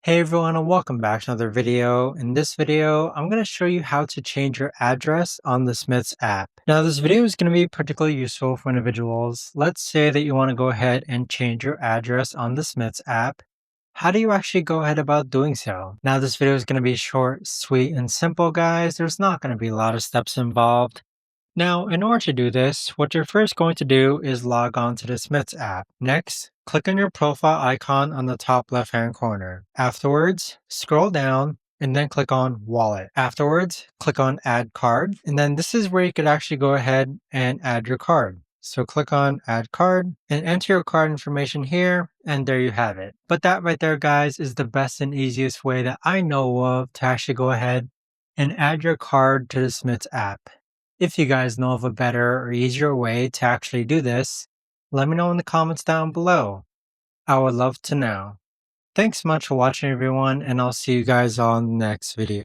Hey everyone, and welcome back to another video. In this video, I'm going to show you how to change your address on the Smiths app. Now, this video is going to be particularly useful for individuals. Let's say that you want to go ahead and change your address on the Smiths app. How do you actually go ahead about doing so? Now, this video is going to be short, sweet, and simple, guys. There's not going to be a lot of steps involved. Now, in order to do this, what you're first going to do is log on to the Smiths app. Next, click on your profile icon on the top left-hand corner. Afterwards, scroll down and then click on Wallet. Afterwards, click on Add Card, and then this is where you could actually go ahead and add your card. So click on Add Card and enter your card information here, and there you have it. But that right there, guys, is the best and easiest way that I know of to actually go ahead and add your card to the Smiths app. If you guys know of a better or easier way to actually do this, let me know in the comments down below. I would love to know. Thanks so much for watching everyone, and I'll see you guys on the next video.